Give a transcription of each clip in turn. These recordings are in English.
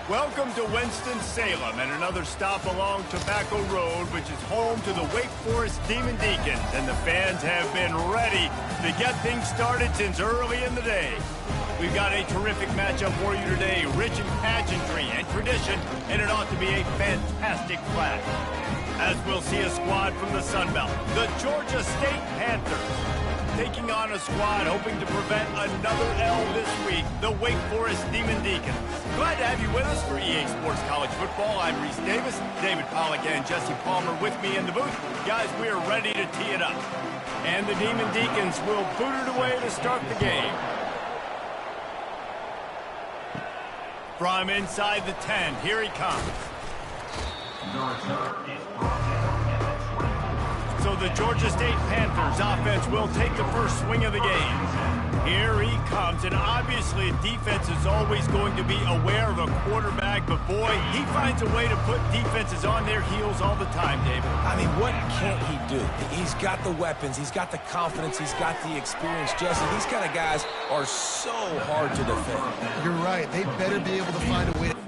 Welcome to Winston-Salem and another stop along Tobacco Road, which is home to the Wake Forest Demon Deacons, and the fans have been ready to get things started since early in the day. We've got a terrific matchup for you today, rich in pageantry and tradition, and it ought to be a fantastic clash. As we'll see a squad from the Sun Belt, the Georgia State Panthers, taking on a squad hoping to prevent another L this week, the Wake Forest Demon Deacons. Glad to have you with us for EA Sports College Football. I'm Reese Davis, David Pollack and Jesse Palmer with me in the booth. Guys, we are ready to tee it up. And the Demon Deacons will boot it away to start the game. From inside the 10, here he comes. So the Georgia State Panthers offense will take the first swing of the game. Here he comes, and obviously defense is always going to be aware of a quarterback, but boy, he finds a way to put defenses on their heels all the time, David. I mean, what can't he do? He's got the weapons, he's got the confidence, he's got the experience. Jesse, these kind of guys are so hard to defend. You're right. They better be able to find a way to...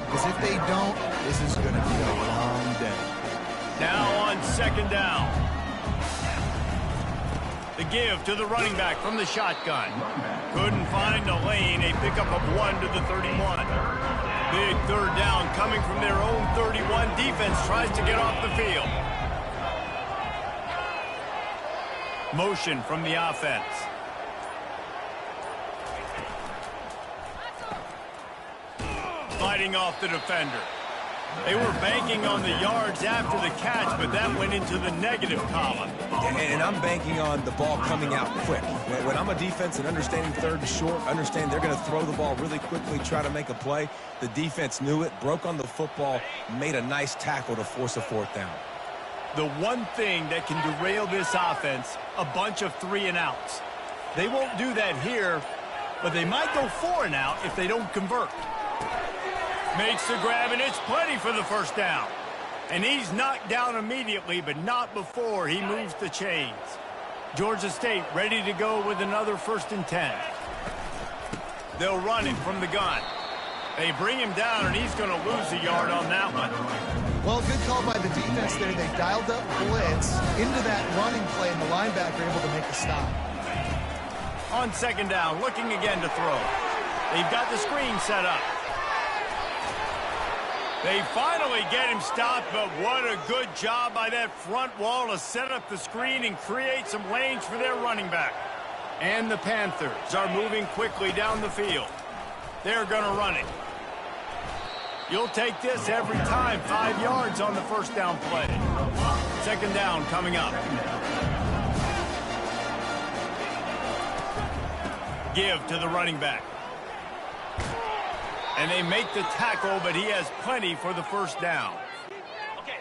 Because if they don't, this is going to be a long day. Now on second down. The give to the running back from the shotgun. Couldn't find a lane. A pickup of 1 to the 31. Big third down coming from their own 31. Defense tries to get off the field. Motion from the offense. Fighting off the defender. They were banking on the yards after the catch, but that went into the negative column. And I'm banking on the ball coming out quick. When I'm a defense and understanding third and short, understand they're going to throw the ball really quickly, try to make a play. The defense knew it, broke on the football, made a nice tackle to force a fourth down. The one thing that can derail this offense, a bunch of 3-and-outs. They won't do that here, but they might go 4-and-out if they don't convert. Makes the grab, and it's plenty for the first down. And he's knocked down immediately, but not before he moves the chains. Georgia State ready to go with another 1st and 10. They'll run it from the gun. They bring him down, and he's going to lose a yard on that one. Well, good call by the defense there. They dialed up blitz into that running play, and the linebacker able to make a stop. On second down, looking again to throw. They've got the screen set up. They finally get him stopped, but what a good job by that front wall to set up the screen and create some lanes for their running back. And the Panthers are moving quickly down the field. They're going to run it. You'll take this every time. 5 yards on the first down play. Second down coming up. Give to the running back. And they make the tackle, but he has plenty for the first down.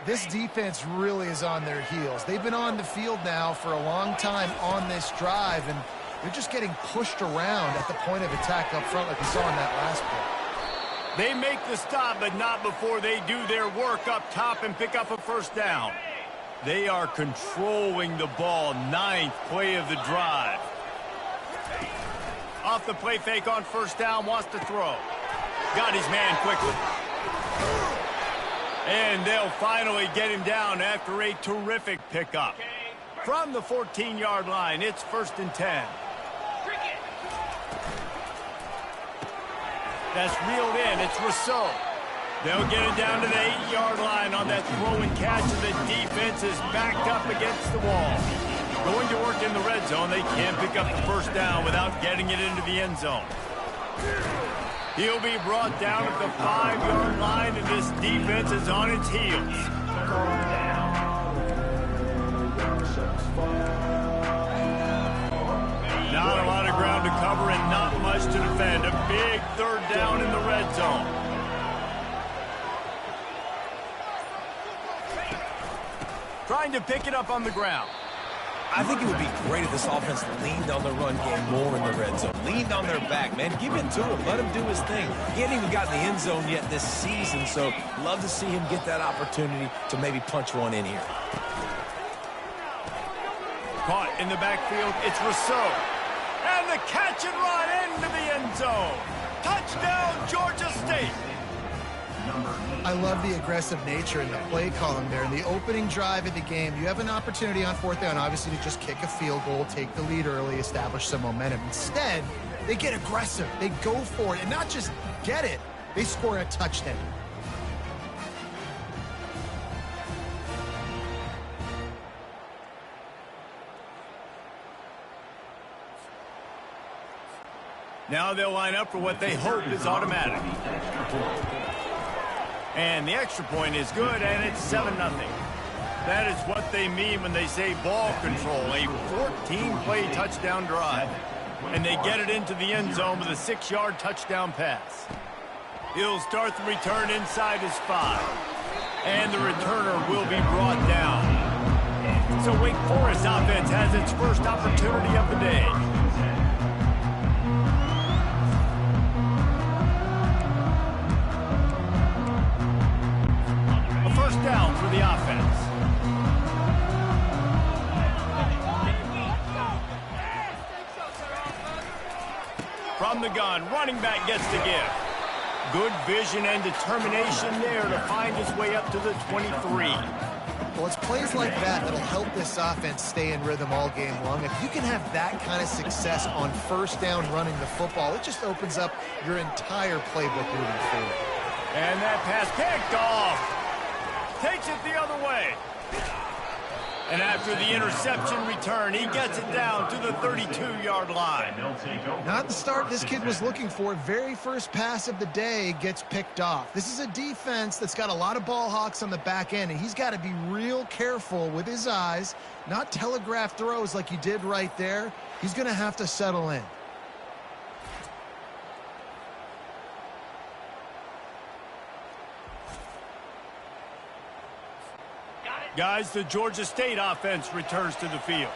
This defense really is on their heels. They've been on the field now for a long time on this drive, and they're just getting pushed around at the point of attack up front like we saw in that last play. They make the stop, but not before they do their work up top and pick up a first down. They are controlling the ball. 9th play of the drive. Off the play fake on first down, wants to throw. Got his man quickly. And they'll finally get him down after a terrific pickup. From the 14-yard line, it's 1st and 10. That's reeled in. It's Rousseau. They'll get it down to the 8-yard line on that throw and catch, and the defense is backed up against the wall. Going to work in the red zone. They can't pick up the first down without getting it into the end zone. He'll be brought down at the 5-yard line, and this defense is on its heels. Not a lot of ground to cover and not much to defend. A big third down in the red zone. Trying to pick it up on the ground. I think it would be great if this offense leaned on the run game more in the red zone. Leaned on their back, man. Give it to him. Let him do his thing. He hasn't even gotten the end zone yet this season, so love to see him get that opportunity to maybe punch one in here. Caught in the backfield, it's Rousseau. And the catch and run into the end zone. Touchdown, Georgia State. I love the aggressive nature in the play column there. In the opening drive of the game, you have an opportunity on fourth down, obviously, to just kick a field goal, take the lead early, establish some momentum. Instead, they get aggressive. They go for it, and not just get it, they score a touchdown. Now they'll line up for what they hope is automatic. And the extra point is good, and it's 7-0. That is what they mean when they say ball control, a 14-play touchdown drive. And they get it into the end zone with a 6-yard touchdown pass. He'll start the return inside his 5. And the returner will be brought down. So Wake Forest offense has its first opportunity of the day. First down for the offense. From the gun, running back gets the give. Good vision and determination there to find his way up to the 23. Well, it's plays like that that'll help this offense stay in rhythm all game long. If you can have that kind of success on first down running the football, it just opens up your entire playbook moving forward. And that pass picked off. Takes it the other way. And after the interception return, he gets it down to the 32-yard line. Not the start this kid was looking for. Very first pass of the day gets picked off. This is a defense that's got a lot of ball hawks on the back end, and he's got to be real careful with his eyes, not telegraph throws like he did right there. He's going to have to settle in. Guys, the Georgia State offense returns to the field.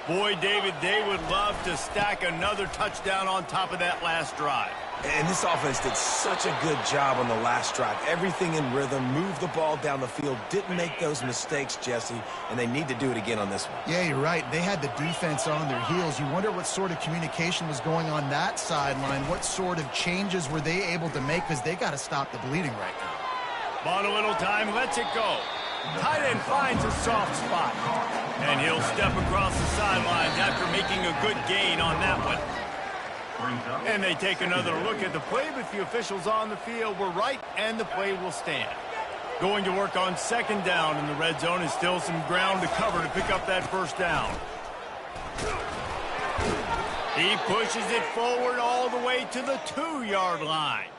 Boy, David, they would love to stack another touchdown on top of that last drive. And this offense did such a good job on the last drive. Everything in rhythm, moved the ball down the field, didn't make those mistakes, Jesse, and they need to do it again on this one. Yeah, you're right. They had the defense on their heels. You wonder what sort of communication was going on that sideline. What sort of changes were they able to make, because they got to stop the bleeding right now. Bought a little time, lets it go. Tight end finds a soft spot. And he'll step across the sidelines after making a good gain on that one. And they take another look at the play, but the officials on the field were right, and the play will stand. Going to work on second down in the red zone is still some ground to cover to pick up that first down. He pushes it forward all the way to the 2-yard line.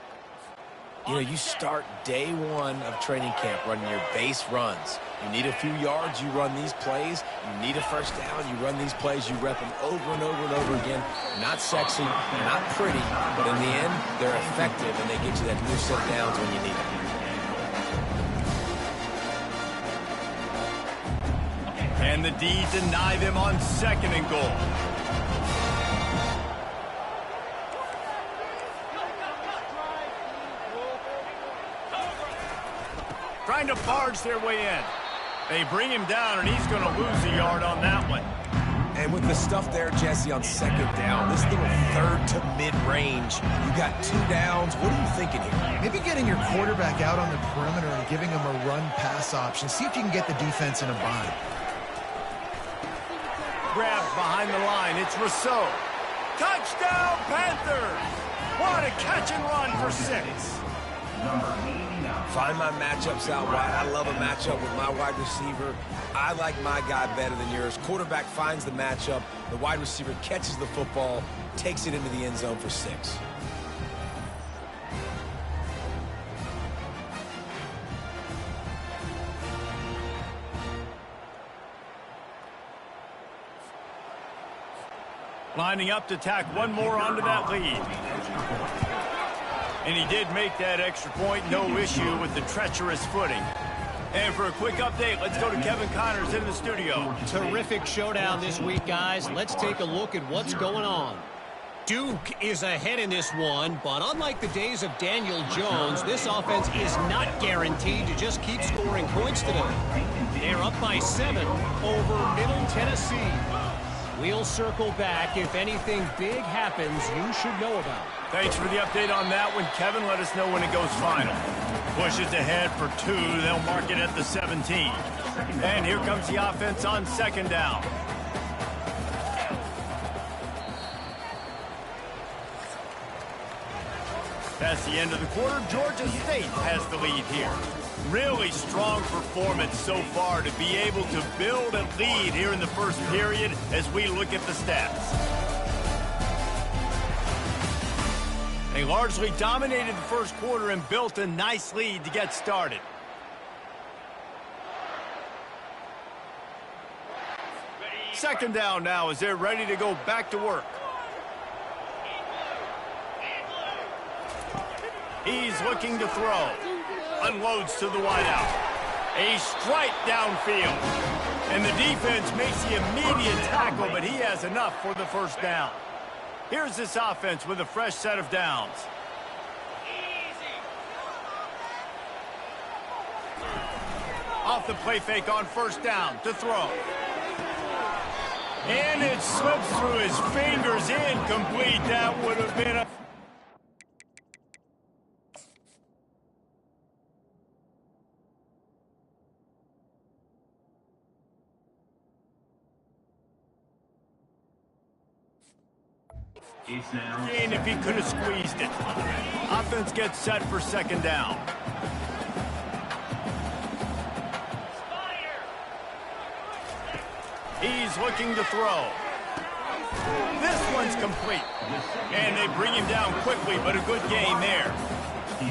You know, you start day one of training camp running your base runs. You need a few yards, you run these plays. You need a first down, you run these plays. You rep them over and over and over again. Not sexy, not pretty, but in the end, they're effective, and they get you that new set of downs when you need them. And the D deny them on second and goal. Trying to barge their way in. They bring him down, and he's going to lose a yard on that one. And with the stuff there, Jesse, on second down, this little third to mid-range, you got 2 downs. What are you thinking here? Maybe getting your quarterback out on the perimeter and giving him a run-pass option. See if you can get the defense in a bind. Grabbed behind the line. It's Rousseau. Touchdown, Panthers! What a catch and run for 6. Find my matchups out wide. I love a matchup with my wide receiver. I like my guy better than yours. Quarterback finds the matchup. The wide receiver catches the football, takes it into the end zone for 6. Lining up to tack one more onto that lead. And he did make that extra point, no issue with the treacherous footing. And for a quick update, let's go to Kevin Connors in the studio. Terrific showdown this week, guys. Let's take a look at what's going on. Duke is ahead in this one, but unlike the days of Daniel Jones, this offense is not guaranteed to just keep scoring points today. They're up by 7 over Middle Tennessee. We'll circle back. If anything big happens, you should know about it. Thanks for the update on that one, Kevin. Let us know when it goes final. Pushes ahead for 2. They'll mark it at the 17. And here comes the offense on second down. Past the end of the quarter, Georgia State has the lead here. Really strong performance so far to be able to build a lead here in the first period as we look at the stats. They largely dominated the first quarter and built a nice lead to get started. Second down now as they're ready to go back to work. He's looking to throw. Unloads to the wideout. A strike downfield. And the defense makes the immediate tackle, but he has enough for the first down. Here's this offense with a fresh set of downs. Off the play fake on first down to throw. And it slips through his fingers, incomplete. That would have been a... And if he could have squeezed it. Offense gets set for second down. He's looking to throw. This one's complete. And they bring him down quickly, but a good game there.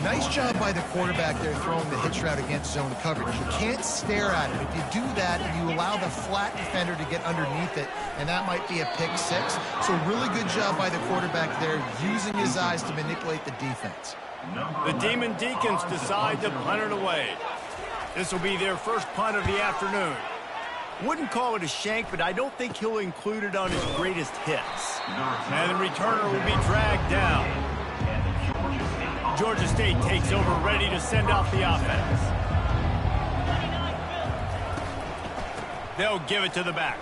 Nice job by the quarterback there throwing the hitch route against zone coverage. You can't stare at it. If you do that, you allow the flat defender to get underneath it, and that might be a pick 6. So really good job by the quarterback there, using his eyes to manipulate the defense. The Demon Deacons decide to punt it away. This will be their first punt of the afternoon. Wouldn't call it a shank, but I don't think he'll include it on his greatest hits. And the returner will be dragged down. Georgia State takes over, ready to send out the offense. They'll give it to the back.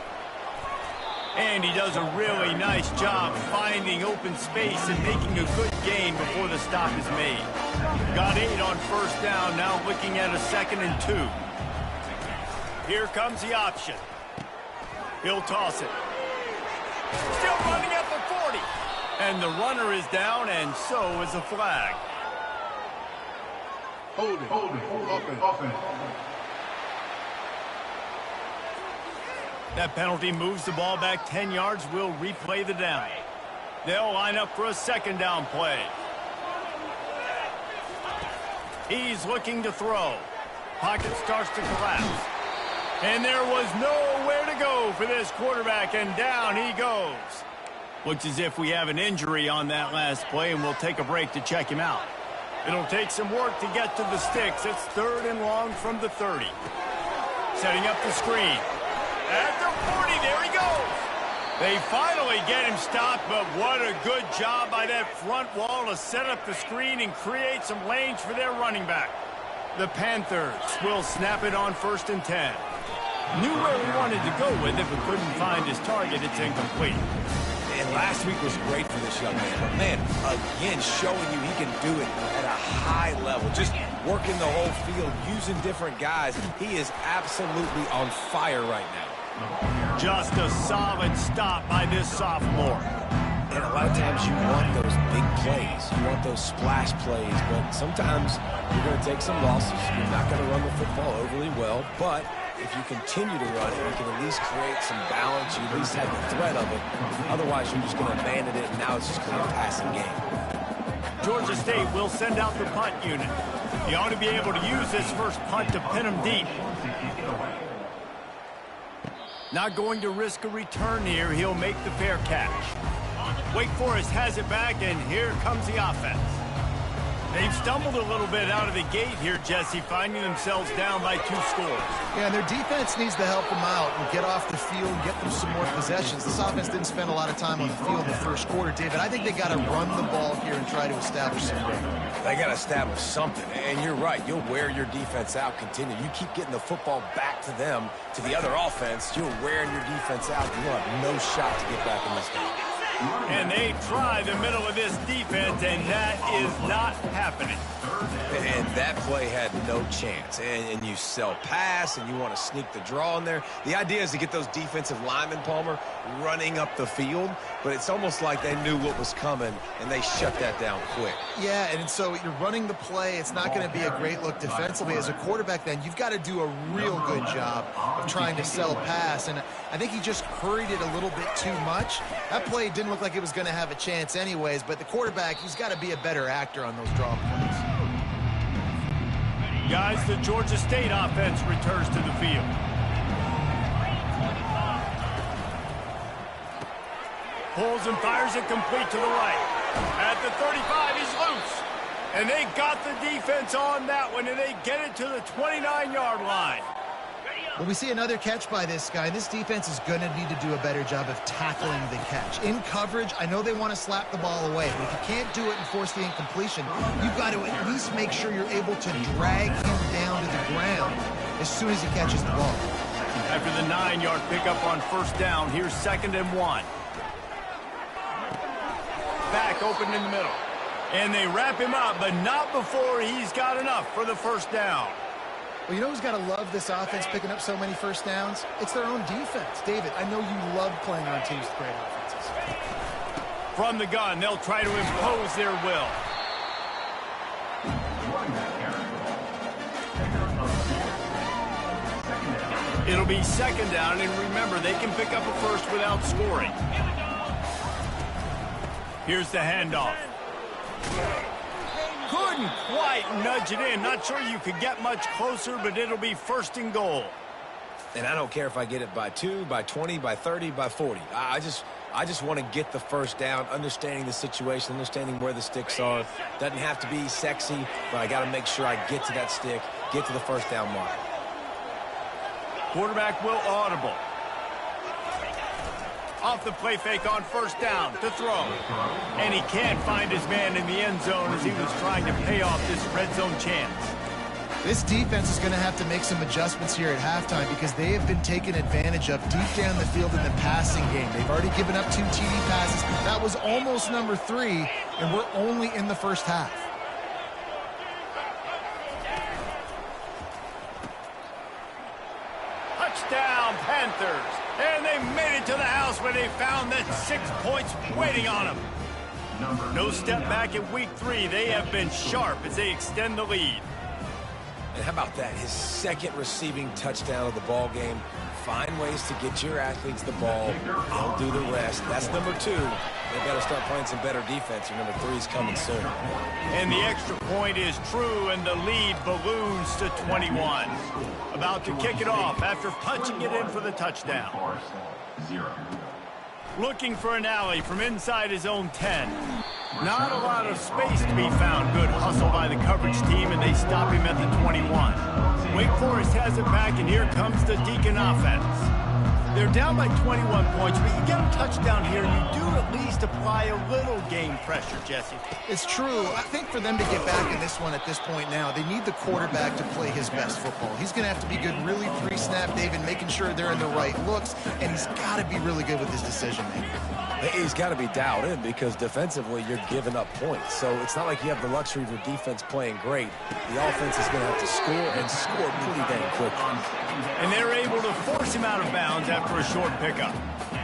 And he does a really nice job finding open space and making a good gain before the stop is made. Got 8 on first down, now looking at a 2nd and 2. Here comes the option. He'll toss it. Still running at the 40. And the runner is down, and so is a flag. Hold it. Offense. That penalty moves the ball back 10 yards. We'll replay the down. They'll line up for a second down play. He's looking to throw. Pocket starts to collapse. And there was nowhere to go for this quarterback, and down he goes. Looks as if we have an injury on that last play, and we'll take a break to check him out. It'll take some work to get to the sticks. It's 3rd and long from the 30. Setting up the screen. At the 40, there he goes. They finally get him stopped, but what a good job by that front wall to set up the screen and create some lanes for their running back. The Panthers will snap it on 1st and 10. Knew where he wanted to go with it, but couldn't find his target. It's incomplete. And last week was great for this young man. But, man, again, showing you he can do it at a high level. Just working the whole field, using different guys. He is absolutely on fire right now. Just a solid stop by this sophomore. And a lot of times you want those big plays. You want those splash plays. But sometimes you're going to take some losses. You're not going to run the football overly well. But if you continue to run it, you can at least create some balance. You at least have the threat of it. Otherwise, you're just going to abandon it, and now it's just going to be a passing game. Georgia State will send out the punt unit. He ought to be able to use this first punt to pin him deep. Not going to risk a return here. He'll make the fair catch. Wake Forest has it back, and here comes the offense. They've stumbled a little bit out of the gate here, Jesse, finding themselves down by 2 scores. Yeah, and their defense needs to help them out and get off the field and get them some more possessions. This offense didn't spend a lot of time on the field in the first quarter, David. I think they got to run the ball here and try to establish some rhythm. They got to establish something, and you're right. You'll wear your defense out. Continue. You keep getting the football back to them, to the other offense. You're wearing your defense out. You'll have no shot to get back in this game. And they try the middle of this defense, and that is not happening. And that play had no chance. And you sell pass, and you want to sneak the draw in there. The idea is to get those defensive linemen, Palmer, running up the field. But it's almost like they knew what was coming, and they shut that down quick. Yeah, and so you're running the play. It's not going to be a great look defensively. As a quarterback, then, you've got to do a real good job of trying to sell pass. And I think he just hurried it a little bit too much. That play didn't look like it was going to have a chance anyways, but the quarterback, he's got to be a better actor on those draw plays. Guys, the Georgia State offense returns to the field. Pulls and fires it complete to the right. At the 35, he's loose. And they got the defense on that one, and they get it to the 29-yard line. Well, we see another catch by this guy. This defense is going to need to do a better job of tackling the catch. In coverage, I know they want to slap the ball away, but if you can't do it and force the incompletion, you've got to at least make sure you're able to drag him down to the ground as soon as he catches the ball. After the 9-yard pickup on first down, here's 2nd and 1. Back open in the middle. And they wrap him up, but not before he's got enough for the first down. Well, you know who's got to love this offense picking up so many first downs? It's their own defense. David, I know you love playing on teams with great offenses. From the gun, they'll try to impose their will. It'll be 2nd down, and remember, they can pick up a first without scoring. Here's the handoff. Couldn't quite nudge it in. Not sure you could get much closer, but it'll be 1st and goal. And I don't care if I get it by 2, by 20, by 30, by 40. I just want to get the first down, understanding the situation, understanding where the sticks are. Doesn't have to be sexy, but I got to make sure I get to that stick, get to the first down mark. Quarterback will audible. Off the play fake on first down to throw. And he can't find his man in the end zone as he was trying to pay off this red zone chance. This defense is going to have to make some adjustments here at halftime because they have been taken advantage of deep down the field in the passing game. They've already given up 2 TD passes. That was almost number 3, and we're only in the first half. Touchdown, Panthers. And they made it to the house where they found that 6 points waiting on them. No step back in week 3. They have been sharp as they extend the lead. And how about that? His 2nd receiving touchdown of the ball game. Find ways to get your athletes the ball. They'll do the rest. That's number 2. They've got to start playing some better defense, or number 3 is coming soon. And the extra point is true, and the lead balloons to 21. About to kick it off after punching it in for the touchdown. Looking for an alley from inside his own 10. Not a lot of space to be found. Good hustle by the coverage team, and they stop him at the 21. Wake Forest has it back, and here comes the Deacon offense. They're down by 21 points, but you get a touchdown here, you do at least apply a little game pressure, Jesse. It's true. I think for them to get back in this one at this point now, they need the quarterback to play his best football. He's going to have to be good really pre-snap, David, making sure they're in the right looks, and he's got to be really good with his decision-making. He's got to be dialed in because defensively you're giving up points. So it's not like you have the luxury of your defense playing great. The offense is going to have to score and score pretty dang quickly. And they're able to force him out of bounds after a short pickup.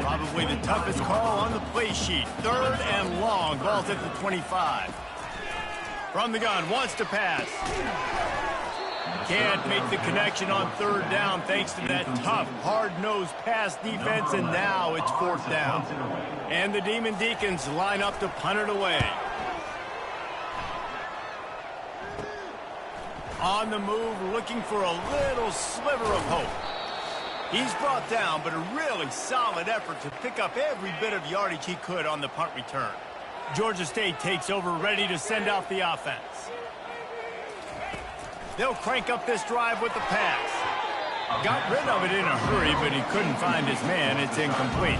Probably the toughest call on the play sheet. 3rd and long. Ball's at the 25. From the gun, wants to pass. Can't make the connection on 3rd down thanks to that tough, hard-nosed pass defense, and now it's 4th down. And the Demon Deacons line up to punt it away. On the move, looking for a little sliver of hope. He's brought down, but a really solid effort to pick up every bit of yardage he could on the punt return. Georgia State takes over, ready to send out the offense. They'll crank up this drive with the pass. Got rid of it in a hurry, but he couldn't find his man. It's incomplete.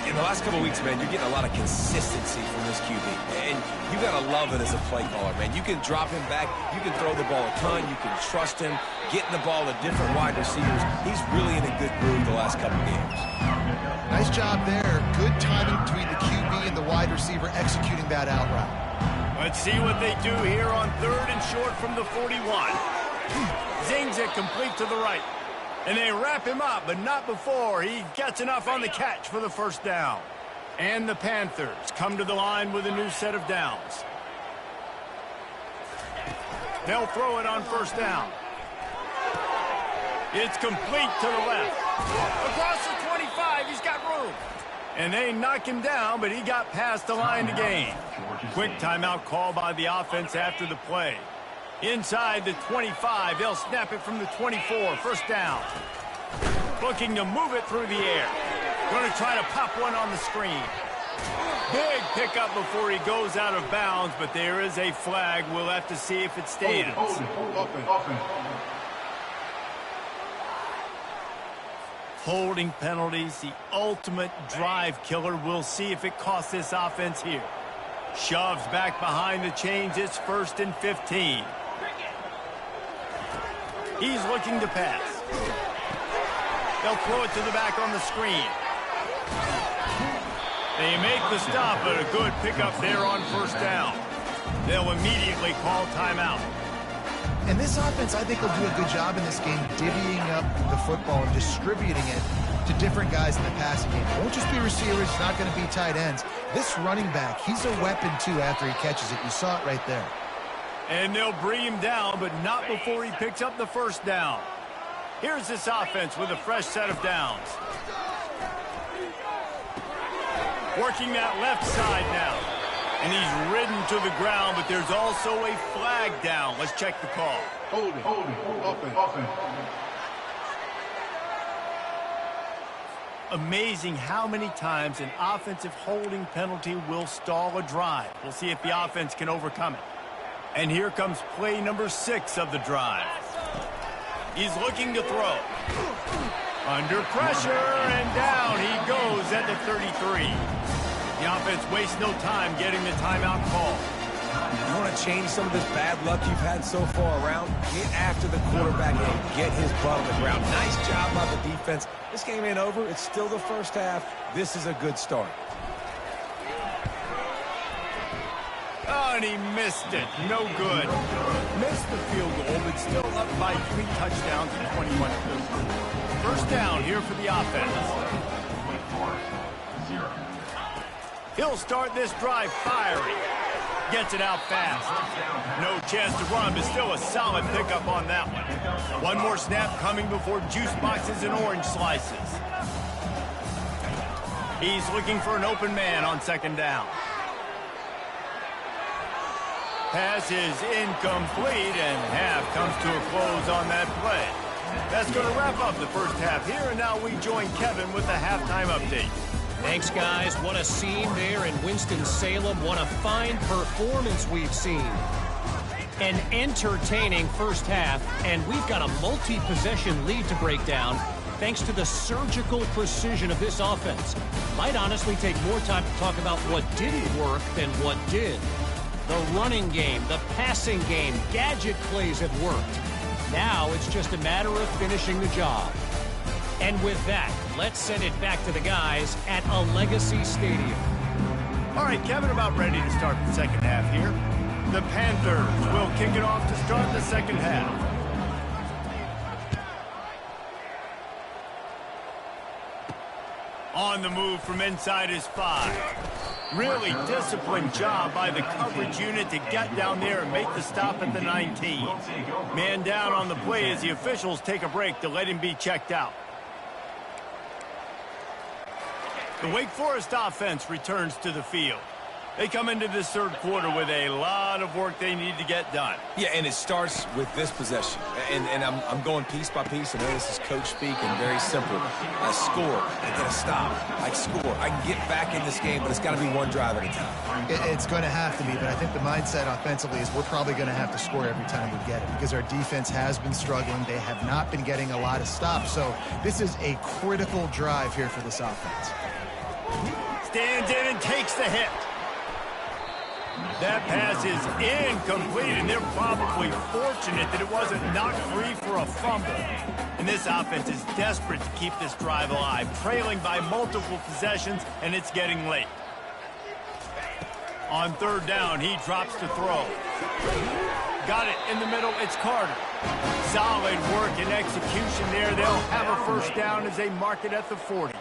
In the last couple of weeks, man, you're getting a lot of consistency from this QB. And you got to love it as a play caller, man. You can drop him back. You can throw the ball a ton. You can trust him, getting the ball to different wide receivers. He's really in a good groove the last couple of games. Nice job there. Good timing between the QB and the wide receiver executing that out route. Let's see what they do here on 3rd and short from the 41. Zings it complete to the right. And they wrap him up, but not before he gets enough on the catch for the first down. And the Panthers come to the line with a new set of downs. They'll throw it on first down. It's complete to the left. Across the 25, he's got room. And they knock him down, but he got past the line to gain. Quick timeout call by the offense after the play. Inside the 25, they'll snap it from the 24. First down. Looking to move it through the air. Going to try to pop one on the screen. Big pickup before he goes out of bounds, but there is a flag. We'll have to see if it stands. Holding penalties, the ultimate drive killer. We'll see if it costs this offense here. Shoves back behind the chains. It's 1st and 15. He's looking to pass. They'll throw it to the back on the screen. They make the stop, but a good pickup there on first down. They'll immediately call timeout. And this offense, I think, will do a good job in this game divvying up the football and distributing it to different guys in the passing game. It won't just be receivers. It's not going to be tight ends. This running back, he's a weapon, too, after he catches it. You saw it right there. And they'll bring him down, but not before he picks up the first down. Here's this offense with a fresh set of downs. Working that left side now. And he's ridden to the ground, but there's also a flag down. Let's check the call. Holding, offense. Amazing how many times an offensive holding penalty will stall a drive. We'll see if the offense can overcome it. And here comes play number 6 of the drive. He's looking to throw. Under pressure, and down he goes at the 33. The offense wastes no time getting the timeout call. You want to change some of this bad luck you've had so far around? Get after the quarterback and get his butt on the ground. Nice job by the defense. This game ain't over. It's still the first half. This is a good start. Oh, and he missed it. No good. Missed the field goal, but still up by 3 touchdowns and 21 points. First down here for the offense. He'll start this drive firing. Gets it out fast. No chance to run, but still a solid pickup on that one. One more snap coming before juice boxes and orange slices. He's looking for an open man on second down. Pass is incomplete, and half comes to a close on that play. That's going to wrap up the first half here, and now we join Kevin with the halftime update. Thanks, guys. What a scene there in Winston-Salem. What a fine performance we've seen. An entertaining first half, and we've got a multi-possession lead to break down thanks to the surgical precision of this offense. Might honestly take more time to talk about what didn't work than what did. The running game, the passing game, gadget plays have worked. Now it's just a matter of finishing the job. And with that, let's send it back to the guys at a Legacy Stadium. All right, Kevin, about ready to start the second half here. The Panthers will kick it off to start the second half. On the move from inside his 5. Really disciplined job by the coverage unit to get down there and make the stop at the 19. Man down on the play as the officials take a break to let him be checked out. The Wake Forest offense returns to the field. They come into this third quarter with a lot of work they need to get done. Yeah, and it starts with this possession. And I'm going piece by piece. I know this is coach speak and very simple. I score, I get a stop, I score. I can get back in this game, but it's got to be one drive at a time. It's going to have to be, but I think the mindset offensively is we're probably going to have to score every time we get it because our defense has been struggling. They have not been getting a lot of stops, so this is a critical drive here for this offense. Stands in and takes the hit. That pass is incomplete, and they're probably fortunate that it wasn't knocked free for a fumble. And this offense is desperate to keep this drive alive, trailing by multiple possessions, and it's getting late. On third down, he drops to throw. Got it in the middle, it's Carter. Solid work and execution there. They'll have a first down as they mark it at the 40.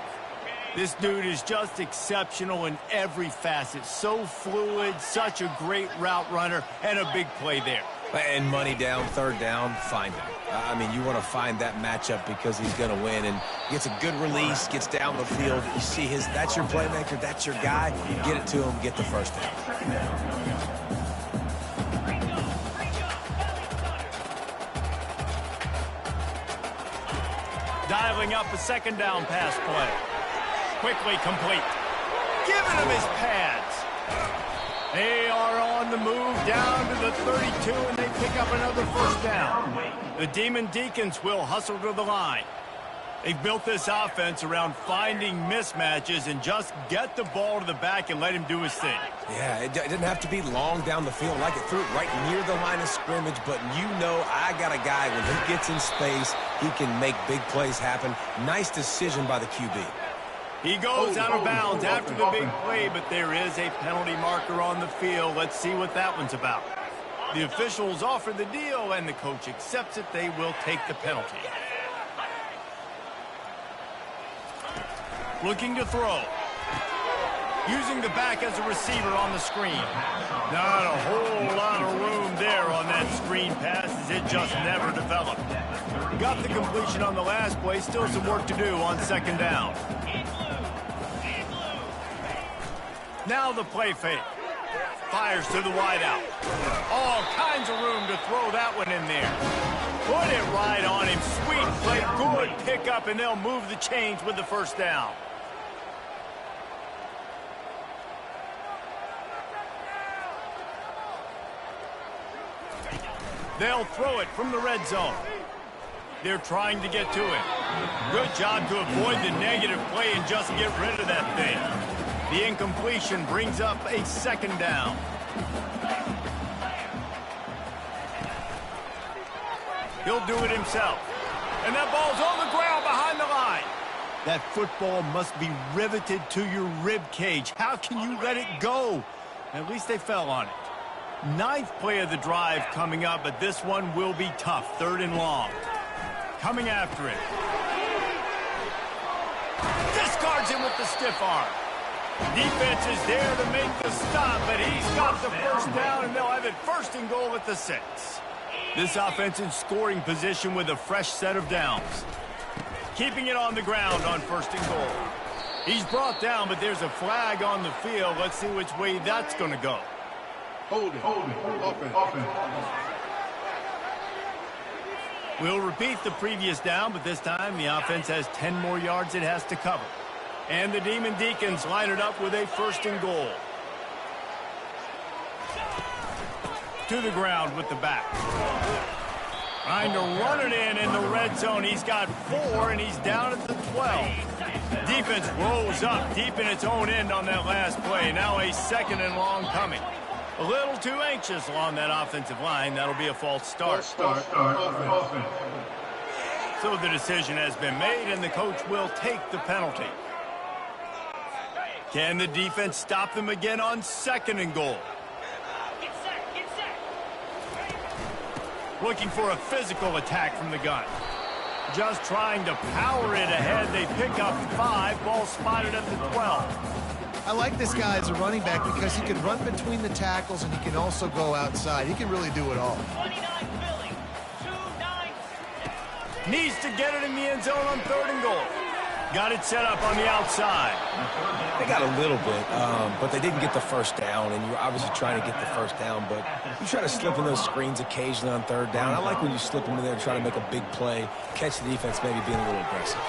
This dude is just exceptional in every facet. So fluid, such a great route runner, and a big play there. And money down, third down, find him. I mean, you want to find that matchup because he's going to win. And gets a good release, gets down the field. You see that's your playmaker, that's your guy. You get it to him, get the first down. Dialing up a second down pass play. Quickly complete. Giving him his pads. They are on the move down to the 32, and they pick up another first down. The Demon Deacons will hustle to the line. They've built this offense around finding mismatches and just get the ball to the back and let him do his thing. Yeah, it didn't have to be long down the field. Like it threw it right near the line of scrimmage, but you know I got a guy, when he gets in space, he can make big plays happen. Nice decision by the QB. He goes out of bounds after the big play, but there is a penalty marker on the field. Let's see what that one's about. The officials offer the deal, and the coach accepts it. They will take the penalty. Looking to throw. Using the back as a receiver on the screen. Not a whole lot of room there on that screen pass as it just never developed. Got the completion on the last play. Still some work to do on second down. Now the play fake. Fires to the wideout. All kinds of room to throw that one in there. Put it right on him. Sweet play. Good pickup, and they'll move the chains with the first down. They'll throw it from the red zone. They're trying to get to it. Good job to avoid the negative play and just get rid of that thing. The incompletion brings up a second down. He'll do it himself. And that ball's on the ground behind the line. That football must be riveted to your rib cage. How can you let it go? At least they fell on it. Ninth play of the drive coming up, but this one will be tough. Third and long. Coming after it. Discards him with the stiff arm. Defense is there to make the stop, but he's got the first down, and they'll have it first and goal at the 6. This offense in scoring position with a fresh set of downs. Keeping it on the ground on first and goal. He's brought down, but there's a flag on the field. Let's see which way that's going to go. Hold it. Offense. We'll repeat the previous down, but this time the offense has 10 more yards it has to cover. And the Demon Deacons line it up with a first and goal. To the ground with the back. Trying to run it in the red zone. He's got 4, and he's down at the 12. Defense rolls up deep in its own end on that last play. Now a second and long coming. A little too anxious along that offensive line. That'll be a false start. Offense. So the decision has been made, and the coach will take the penalty. Can the defense stop them again on second and goal? Looking for a physical attack from the gun. Just trying to power it ahead. They pick up 5. Ball spotted at the 12. I like this guy as a running back because he can run between the tackles and he can also go outside. He can really do it all. Needs to get it in the end zone on third and goal. Got it set up on the outside. They got a little bit, but they didn't get the first down, and you're obviously trying to get the first down, but you try to slip in those screens occasionally on third down. I like when you slip into there and try to make a big play, catch the defense maybe being a little aggressive.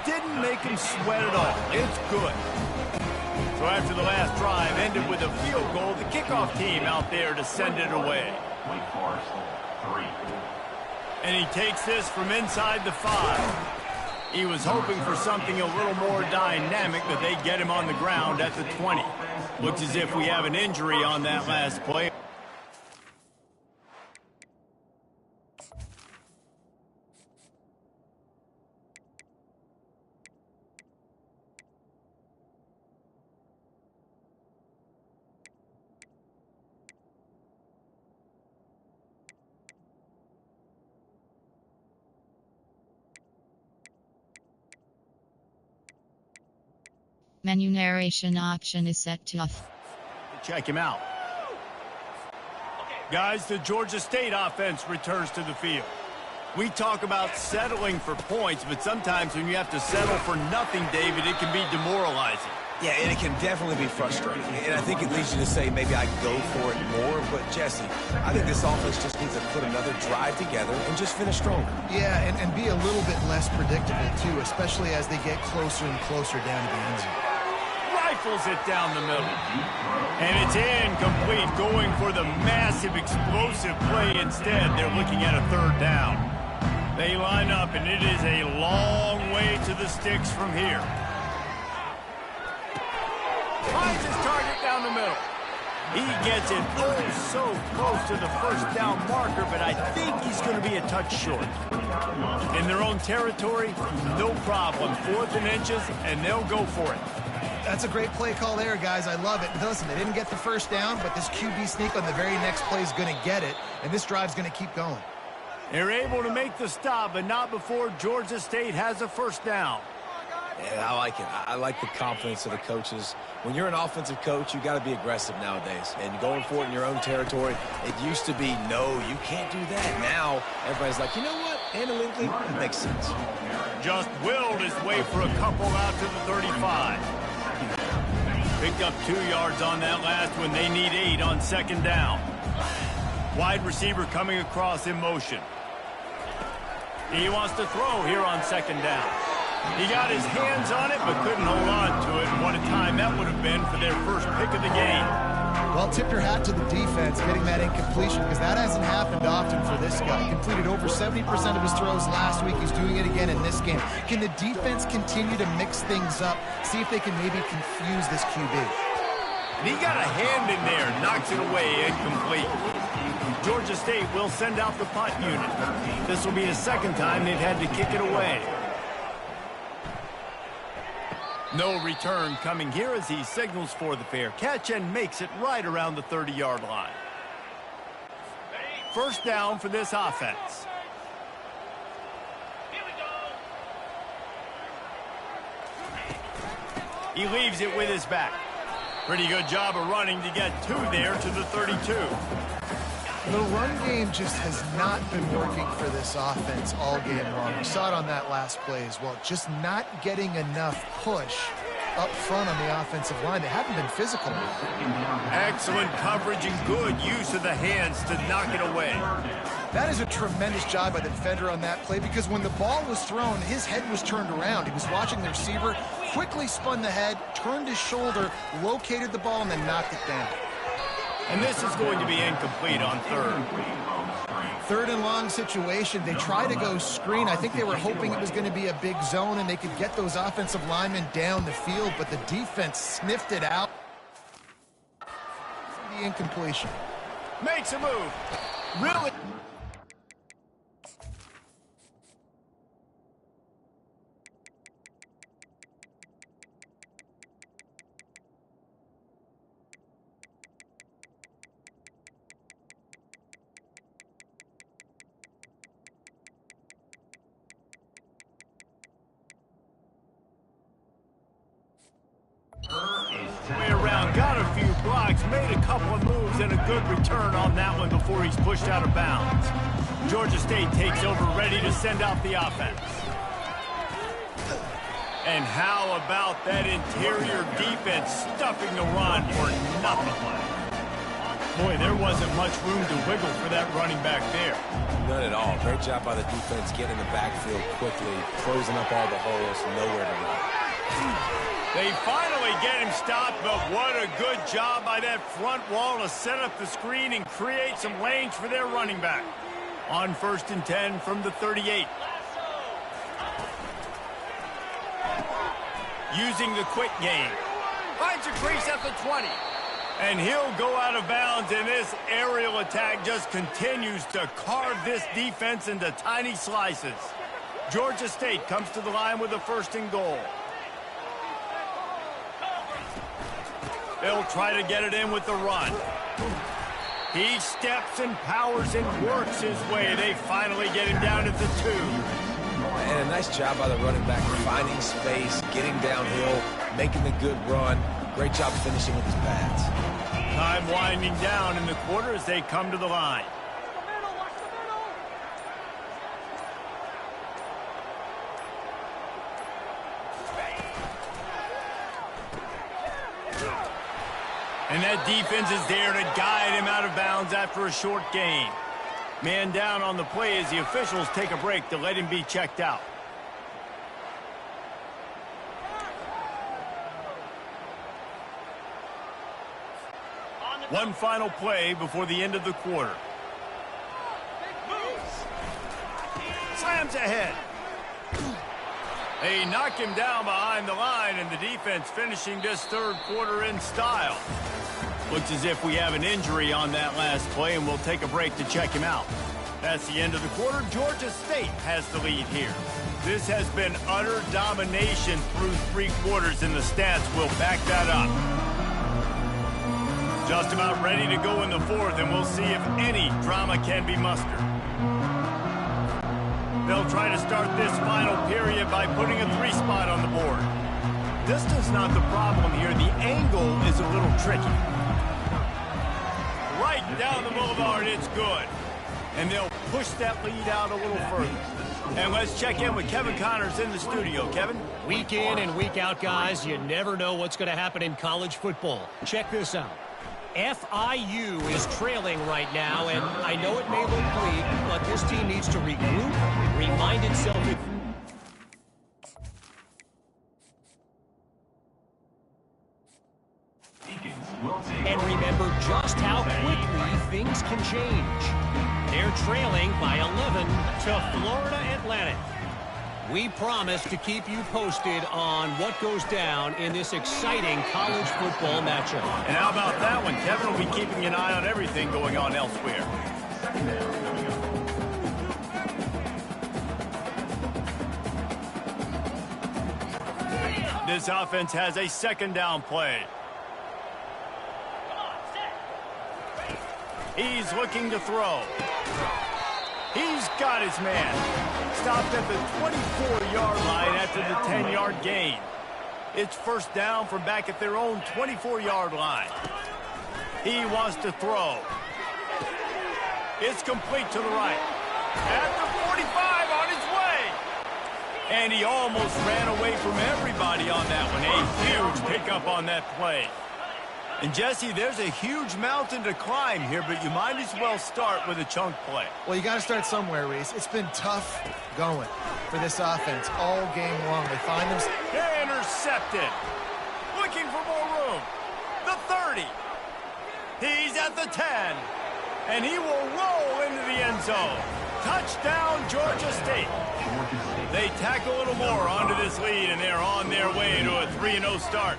Didn't make him sweat at all. It's good. So after the last drive ended with a field goal, the kickoff team out there to send it away. And he takes this from inside the 5. He was hoping for something a little more dynamic, but they get him on the ground at the 20. Looks as if we have an injury on that last play. Menu narration option is set to off. Check him out. Guys, the Georgia State offense returns to the field. We talk about settling for points, but sometimes when you have to settle for nothing, David, it can be demoralizing. Yeah, and it can definitely be frustrating. And I think it leads you to say maybe I go for it more. But, Jesse, I think this offense just needs to put another drive together and just finish stronger. Yeah, and be a little bit less predictable, too, especially as they get closer and closer down to the end zone. Rifles it down the middle. And it's incomplete, going for the massive explosive play instead. They're looking at a third down. They line up, and it is a long way to the sticks from here. Finds his target down the middle. He gets it oh so close to the first down marker, but I think he's going to be a touch short. In their own territory, no problem. 4th and inches, and they'll go for it. That's a great play call there, guys. I love it. Listen, they didn't get the first down, but this QB sneak on the very next play is going to get it, and this drive's going to keep going. They're able to make the stop, but not before Georgia State has a first down. Yeah, I like it. I like the confidence of the coaches. When you're an offensive coach, you got to be aggressive nowadays. And going for it in your own territory, it used to be, no, you can't do that. Now, everybody's like, you know what? Analytically, it makes sense. Just willed his way for a couple out to the 35. Picked up 2 yards on that last one. They need 8 on second down. Wide receiver coming across in motion. He wants to throw here on second down. He got his hands on it, but couldn't hold on to it. And what a time that would have been for their first pick of the game. Well, tip your hat to the defense getting that incompletion, because that hasn't happened often for this guy. Completed over 70% of his throws last week. He's doing it again in this game. Can the defense continue to mix things up, see if they can maybe confuse this QB? And he got a hand in there, knocks it away, incomplete. Georgia State will send out the punt unit. This will be the second time they've had to kick it away. No return coming here as he signals for the fair catch and makes it right around the 30-yard line. First down for this offense. He leaves it with his back. Pretty good job of running to get 2 there to the 32. The run game just has not been working for this offense all game long. We saw it on that last play as well. Just not getting enough push up front on the offensive line. They haven't been physical. Excellent coverage and good use of the hands to knock it away. That is a tremendous job by the defender on that play, because when the ball was thrown, his head was turned around. He was watching the receiver, quickly spun the head, turned his shoulder, located the ball, and then knocked it down. And this is going to be incomplete on third. Third and long situation. They try to go screen. I think they were hoping it was going to be a big zone and they could get those offensive linemen down the field, but the defense sniffed it out. The incompletion. Makes a move. Really? Way around, got a few blocks, made a couple of moves, and a good return on that one before he's pushed out of bounds. Georgia State takes over, ready to send out the offense. And how about that interior defense stuffing the run for nothing? Boy, there wasn't much room to wiggle for that running back there. None at all. Great job by the defense getting in the backfield quickly, closing up all the holes, nowhere to run. They finally get him stopped, but what a good job by that front wall to set up the screen and create some lanes for their running back. On 1st and 10 from the 38. Using the quick game. Finds a crease at the 20. And he'll go out of bounds, and this aerial attack just continues to carve this defense into tiny slices. Georgia State comes to the line with a 1st and goal. They'll try to get it in with the run. He steps and powers and works his way. They finally get him down at the 2. And a nice job by the running back, finding space, getting downhill, making the good run. Great job finishing with his pads. Time winding down in the quarter as they come to the line. And that defense is there to guide him out of bounds after a short gain. Man down on the play as the officials take a break to let him be checked out. One final play before the end of the quarter. Slams ahead. They knock him down behind the line, and the defense finishing this 3rd quarter in style. Looks as if we have an injury on that last play, and we'll take a break to check him out. That's the end of the quarter. Georgia State has the lead here. This has been utter domination through 3 quarters, and the stats will back that up. Just about ready to go in the 4th, and we'll see if any drama can be mustered. They'll try to start this final period by putting a 3 spot on the board. Distance not the problem here. The angle is a little tricky. Right down the boulevard, it's good. And they'll push that lead out a little further. And let's check in with Kevin Connors in the studio. Kevin? Week in and week out, guys, you never know what's going to happen in college football. Check this out. FIU is trailing right now, and I know it may look bleak, but this team needs to regroup, remind itself that... And remember just how quickly things can change. They're trailing by 11 to Florida Atlantic. We promise to keep you posted on what goes down in this exciting college football matchup. And how about that one? Kevin will be keeping an eye on everything going on elsewhere. This offense has a 2nd down play. He's looking to throw. He's got his man. Stopped at the 24-yard line after the 10-yard gain. It's 1st down from back at their own 24-yard line. He wants to throw. It's complete to the right. At the 45 on his way. And he almost ran away from everybody on that one. A huge pickup on that play. And, Jesse, there's a huge mountain to climb here, but you might as well start with a chunk play. Well, you got to start somewhere, Reese. It's been tough going for this offense all game long. They find them... Intercepted. Looking for more room. The 30. He's at the 10. And he will roll into the end zone. Touchdown, Georgia State. They tack a little more onto this lead, and they're on their way to a 3-0 start.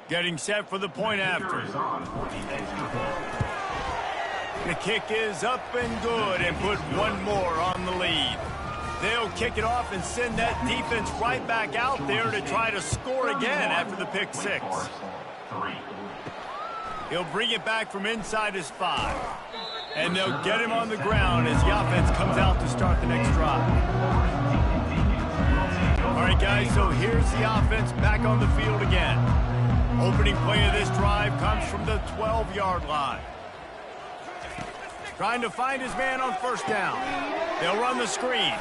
Getting set for the point after. The kick is up and good and put one more on the lead. They'll kick it off and send that defense right back out there to try to score again after the pick 6. He'll bring it back from inside his 5. And they'll get him on the ground as the offense comes out to start the next drive. All right, guys, so here's the offense back on the field again. Opening play of this drive comes from the 12-yard line. Trying to find his man on first down. They'll run the screen.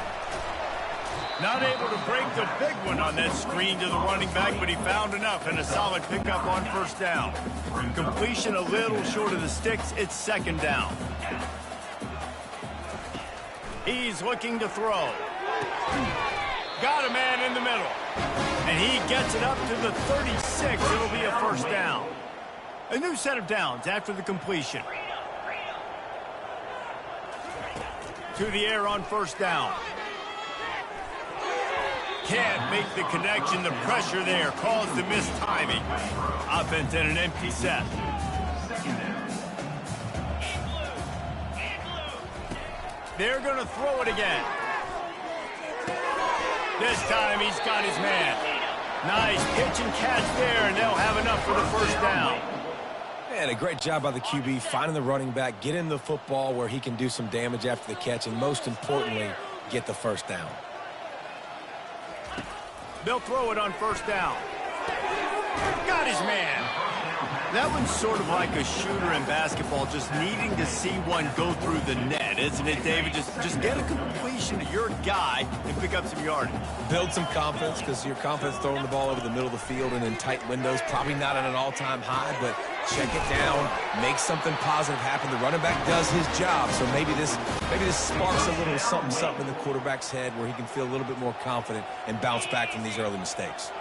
Not able to break the big one on that screen to the running back, but he found enough and a solid pickup on first down. Completion a little short of the sticks. It's second down. He's looking to throw. Got a man in the middle. And he gets it up to the 36. It'll be a first down. A new set of downs after the completion. To the air on first down. Can't make the connection. The pressure there caused the missed timing. Offense in an empty set. They're going to throw it again. This time he's got his man. Nice pitch and catch there, and they'll have enough for the first down. And a great job by the QB finding the running back, getting the football where he can do some damage after the catch, and most importantly, get the first down. They'll throw it on first down. Got his man. That one's sort of like a shooter in basketball, just needing to see one go through the net, isn't it, David? Just get a completion to your guy and pick up some yardage. Build some confidence, because your confidence throwing the ball over the middle of the field and in tight windows, probably not at an all-time high, but check it down, make something positive happen. The running back does his job, so maybe this sparks a little something in the quarterback's head where he can feel a little bit more confident and bounce back from these early mistakes.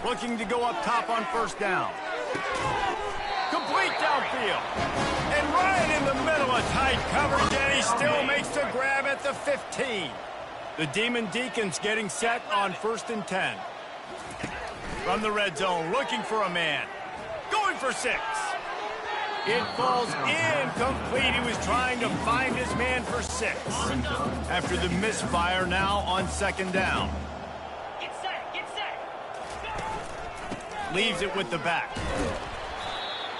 Looking to go up top on first down. Complete downfield. And right in the middle of tight coverage, and he still makes the grab at the 15. The Demon Deacons getting set on 1st and 10. From the red zone, looking for a man. Going for 6. It falls incomplete. He was trying to find his man for 6. After the misfire, now on 2nd down. Leaves it with the back.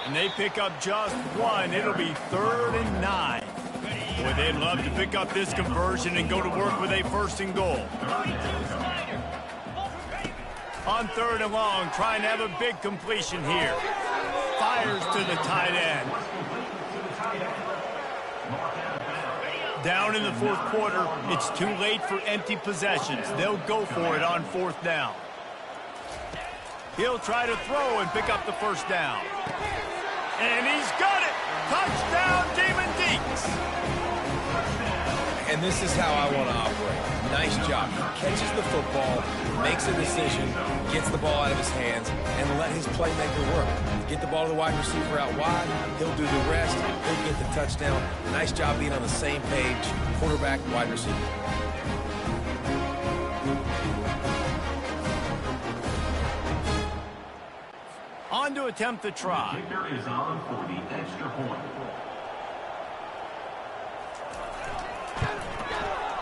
And they pick up just 1. It'll be 3rd and 9. Boy, they'd love to pick up this conversion and go to work with a 1st and goal. On 3rd and long, trying to have a big completion here. Fires to the tight end. Down in the 4th quarter, it's too late for empty possessions. They'll go for it on 4th down. He'll try to throw and pick up the first down. And he's got it! Touchdown, Demon Deeks! And this is how I want to operate. Nice job. He catches the football, makes a decision, gets the ball out of his hands, and let his playmaker work. Get the ball to the wide receiver out wide, he'll do the rest, he'll get the touchdown. Nice job being on the same page, quarterback, wide receiver. On to attempt the try. Kicker is on for the extra point.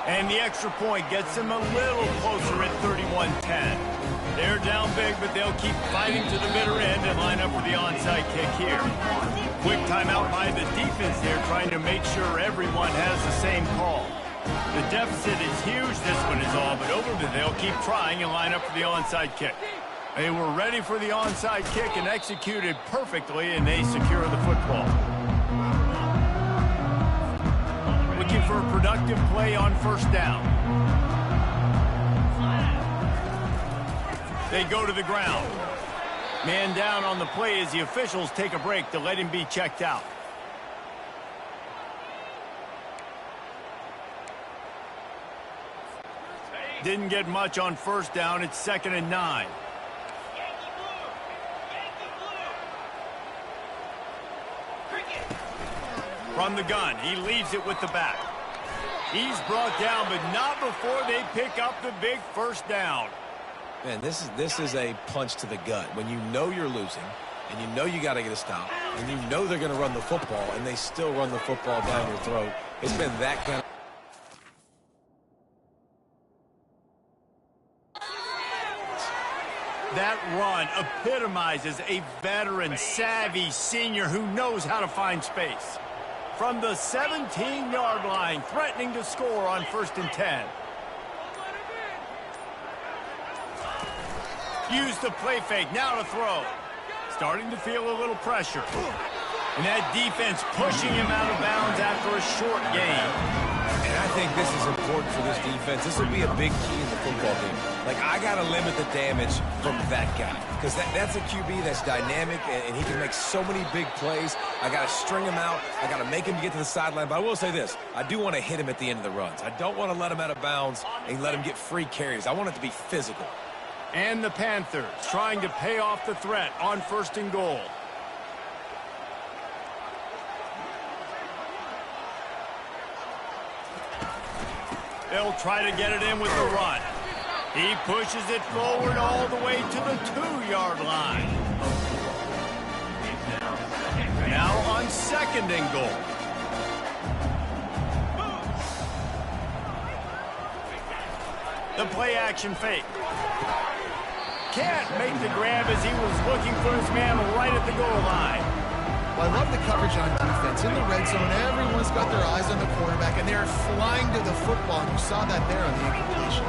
And the extra point gets them a little closer at 31-10. They're down big, but they'll keep fighting to the bitter end and line up for the onside kick here. Quick timeout by the defense there, trying to make sure everyone has the same call. The deficit is huge. This one is all but over, but they'll keep trying and line up for the onside kick. They were ready for the onside kick and executed perfectly, and they secure the football. Looking for a productive play on first down. They go to the ground. Man down on the play as the officials take a break to let him be checked out. Didn't get much on first down. It's 2nd and 9. From the gun, he leaves it with the back. He's brought down, but not before they pick up the big first down. Man, this is a punch to the gut. When you know you're losing, and you know you got to get a stop, and you know they're going to run the football, and they still run the football down your throat. It's been that kind of... That run epitomizes a veteran, savvy senior who knows how to find space. From the 17-yard line, threatening to score on 1st and 10. Use the play fake, now to throw. Starting to feel a little pressure. And that defense pushing him out of bounds after a short gain. And I think this is important for this defense. This will be a big key in the football game. Like, I got to limit the damage from that guy. Because that's a QB that's dynamic, and he can make so many big plays. I got to string him out. I got to make him get to the sideline. But I will say this. I do want to hit him at the end of the runs. I don't want to let him out of bounds and let him get free carries. I want it to be physical. And the Panthers trying to pay off the threat on 1st and goal. They'll try to get it in with the run. He pushes it forward all the way to the 2-yard line. Now on 2nd and goal. The play action fake. Can't make the grab as he was looking for his man right at the goal line. Well, I love the coverage on defense. In the red zone, everyone's got their eyes on the quarterback, and they're flying to the football, and you saw that there on the incompletion.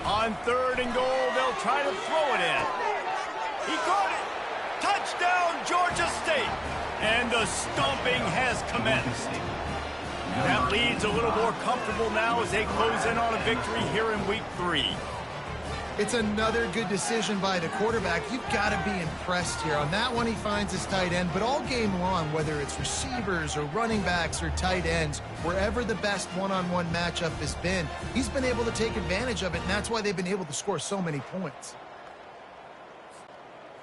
On 3rd and goal, they'll try to throw it in. He caught it. Touchdown, Georgia State. And the stomping has commenced. That lead's a little more comfortable now as they close in on a victory here in Week 3. It's another good decision by the quarterback. You've got to be impressed here. On that one, he finds his tight end, but all game long, whether it's receivers or running backs or tight ends, wherever the best one-on-one matchup has been, he's been able to take advantage of it, and that's why they've been able to score so many points.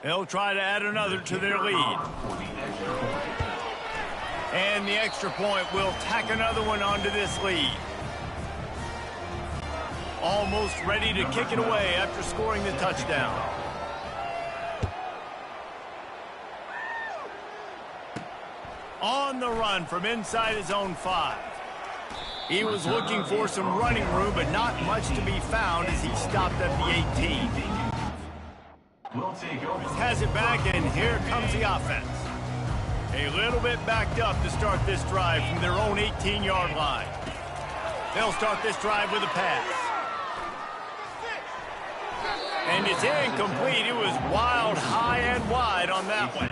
They'll try to add another to their lead. And the extra point will tack another one onto this lead. Almost ready to kick it away after scoring the touchdown. On the run from inside his own 5. He was looking for some running room, but not much to be found as he stopped at the 18. Has it back, and here comes the offense. A little bit backed up to start this drive from their own 18-yard line. They'll start this drive with a pass. And it's incomplete. It was wild, high and wide on that one.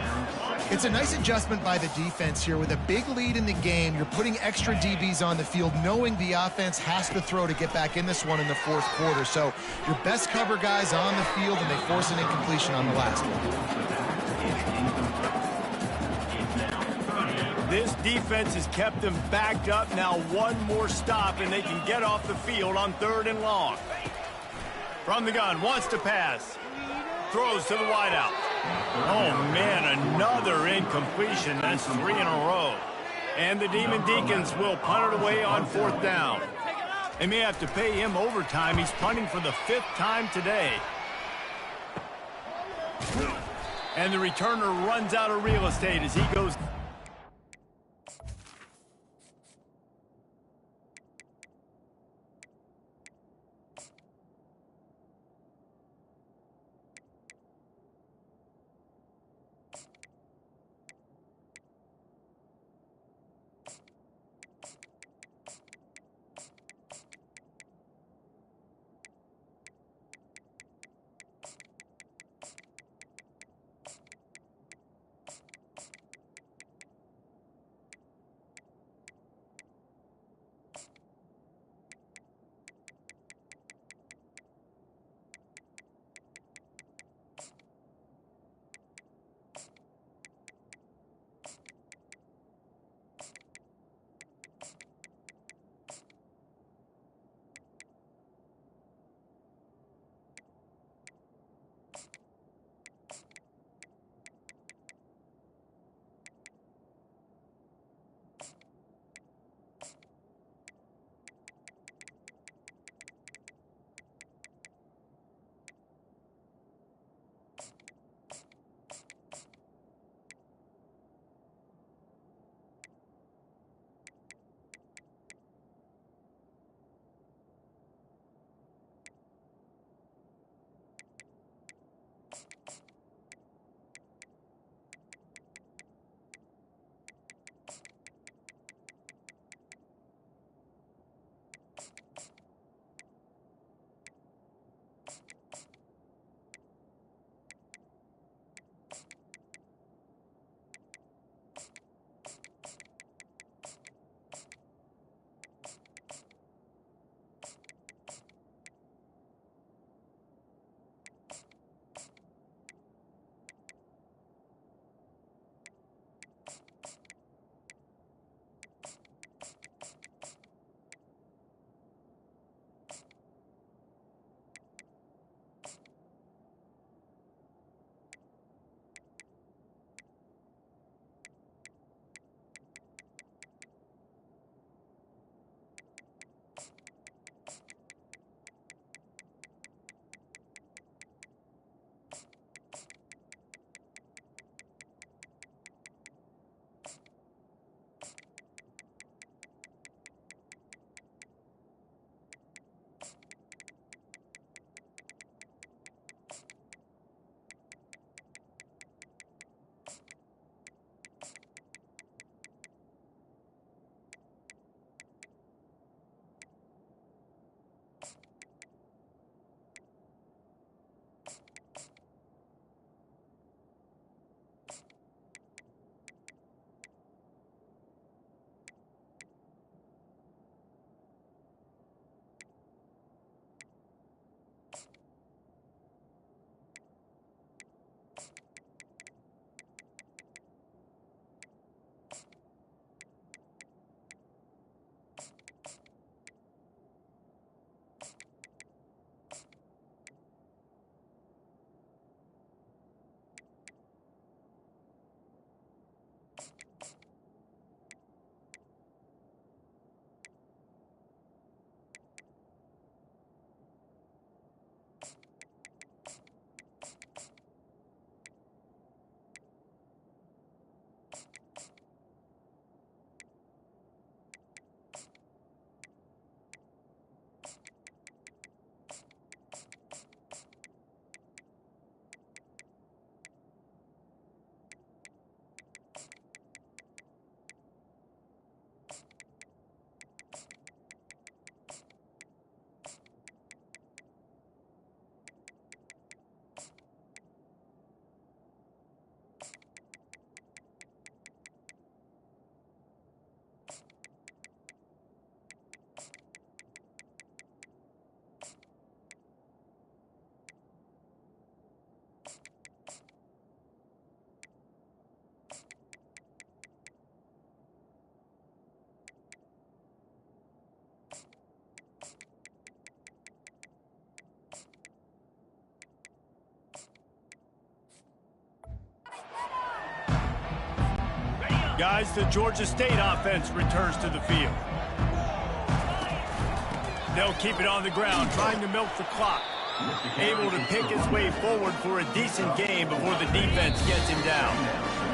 It's a nice adjustment by the defense here. With a big lead in the game, you're putting extra DBs on the field, knowing the offense has to throw to get back in this one in the 4th quarter. So your best cover guys on the field, and they force an incompletion on the last one. This defense has kept them backed up. Now one more stop, and they can get off the field on 3rd and long. From the gun, wants to pass. Throws to the wideout. Oh, man, another incompletion. That's 3 in a row. And the Demon Deacons will punt it away on 4th down. They may have to pay him overtime. He's punting for the 5th time today. And the returner runs out of real estate as he goes. Guys, the Georgia State offense returns to the field. They'll keep it on the ground, trying to milk the clock. Able to pick his way forward for a decent game before the defense gets him down.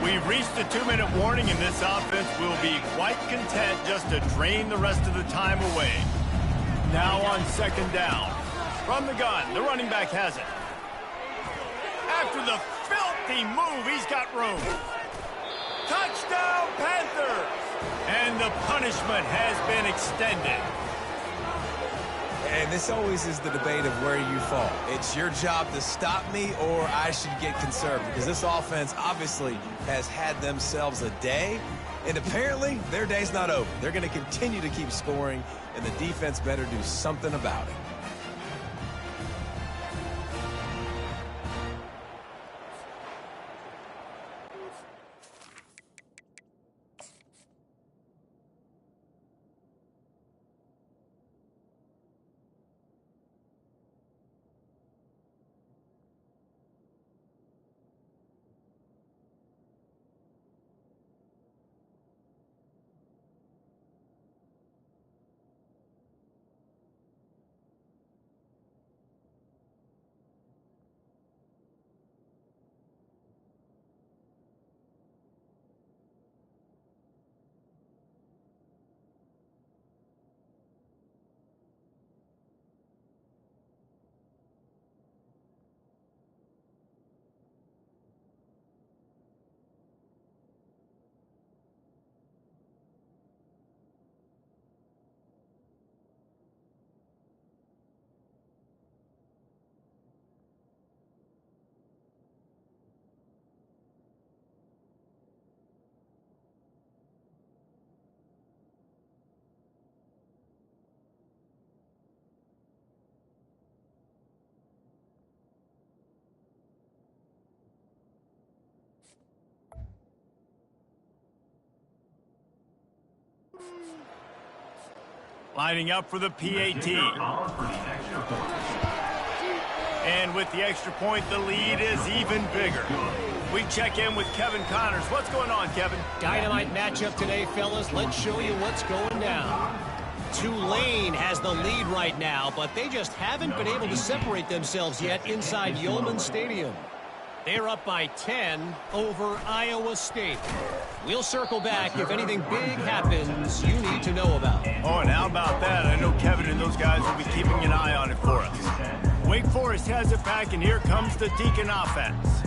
We've reached the 2-minute warning, and this offense will be quite content just to drain the rest of the time away. Now on second down. From the gun, the running back has it. After the filthy move, he's got room. Touchdown, Panthers! And the punishment has been extended. And this always is the debate of where you fall. It's your job to stop me, or I should get conservative, because this offense obviously has had themselves a day, and apparently their day's not over. They're going to continue to keep scoring, and the defense better do something about it. Lining up for the PAT. And with the extra point, the lead is even bigger. We check in with Kevin Connors. What's going on, Kevin? Dynamite matchup today, fellas. Let's show you what's going down. Tulane has the lead right now, but they just haven't been able to separate themselves yet inside Yeoman Stadium. They're up by 10 over Iowa State. We'll circle back if anything big happens you need to know about. Oh, and how about that? I know Kevin and those guys will be keeping an eye on it for us. Wake Forest has it back, and here comes the Deacon offense.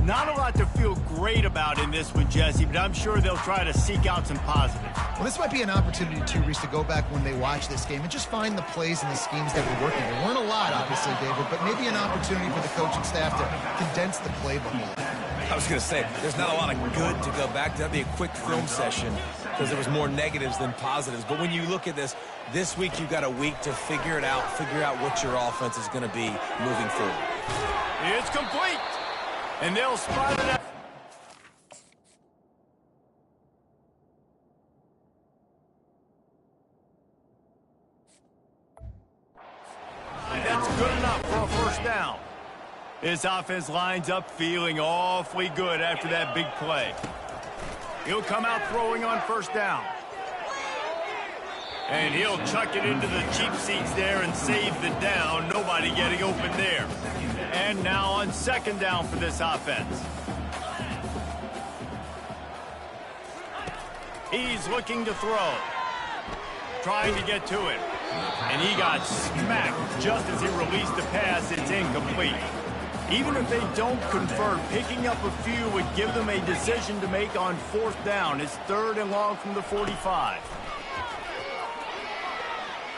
Not a lot to feel great about in this one, Jesse, but I'm sure they'll try to seek out some positives. Well, this might be an opportunity, too, Reese, to go back when they watch this game and just find the plays and the schemes that were working. There weren't a lot, obviously, David, but maybe an opportunity for the coaching staff to condense the playbook. I was going to say, there's not a lot of good to go back to. That'd be a quick film session because there was more negatives than positives. But when you look at this week you've got a week to figure it out, figure out what your offense is going to be moving forward. It's complete, and they'll spot it out. That's good enough for a first down. This offense lines up feeling awfully good after that big play. He'll come out throwing on first down. And he'll chuck it into the cheap seats there and save the down. Nobody getting open there. And now on second down for this offense. He's looking to throw. Trying to get to it. And he got smacked just as he released the pass. It's incomplete. Even if they don't convert, picking up a few would give them a decision to make on fourth down. It's third and long from the 45.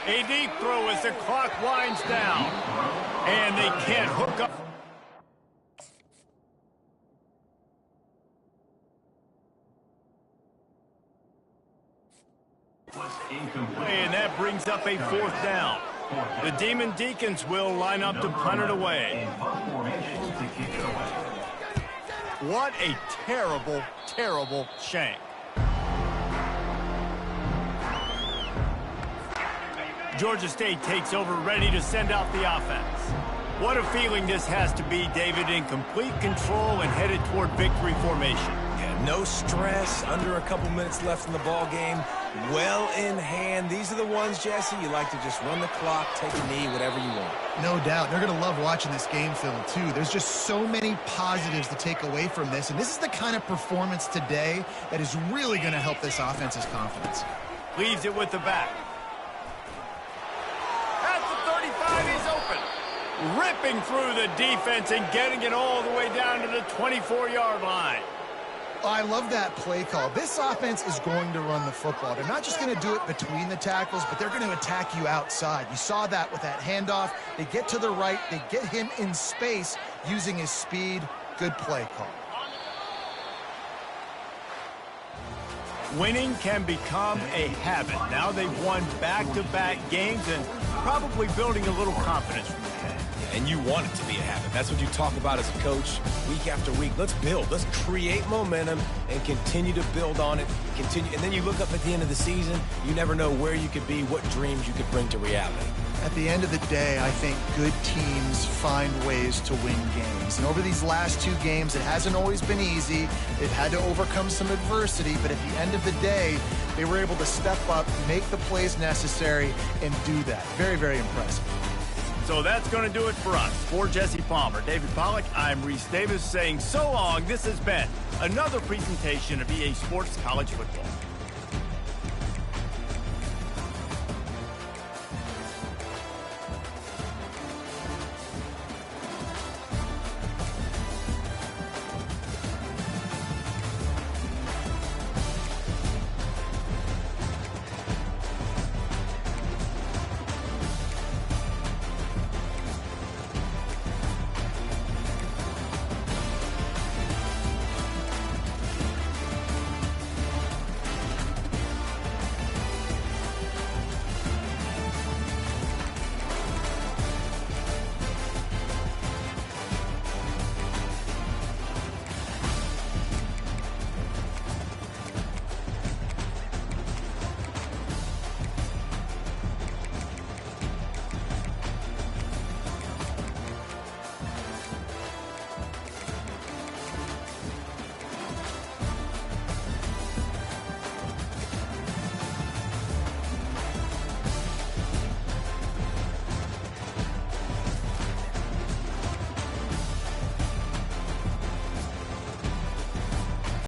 A deep throw as the clock winds down. And they can't hook up. And that brings up a fourth down. The Demon Deacons will line up to punt it away. What a terrible, terrible shank. Georgia State takes over, ready to send out the offense. What a feeling this has to be, David, in complete control and headed toward victory formation. Yeah, no stress, under a couple minutes left in the ball game. Well in hand. These are the ones, Jesse, you like to just run the clock, take a knee, whatever you want. No doubt. They're going to love watching this game film, too. There's just so many positives to take away from this, and this is the kind of performance today that is really going to help this offense's confidence. Leaves it with the back. At the 35, he's open. Ripping through the defense and getting it all the way down to the 24-yard line. I love that play call. This offense is going to run the football. They're not just going to do it between the tackles, but they're going to attack you outside. You saw that with that handoff. They get to the right. They get him in space using his speed. Good play call. Winning can become a habit. Now they've won back-to-back games and probably building a little confidence from the game. And you want it to be a habit. That's what you talk about as a coach week after week. Let's build. Let's create momentum and continue to build on it. Continue, and then you look up at the end of the season, you never know where you could be, what dreams you could bring to reality. At the end of the day, I think good teams find ways to win games. And over these last two games, it hasn't always been easy. They've had to overcome some adversity, but at the end of the day, they were able to step up, make the plays necessary, and do that. Very, very impressive. So that's going to do it for us. For Jesse Palmer, David Pollack, I'm Reese Davis saying so long. This has been another presentation of EA Sports College Football.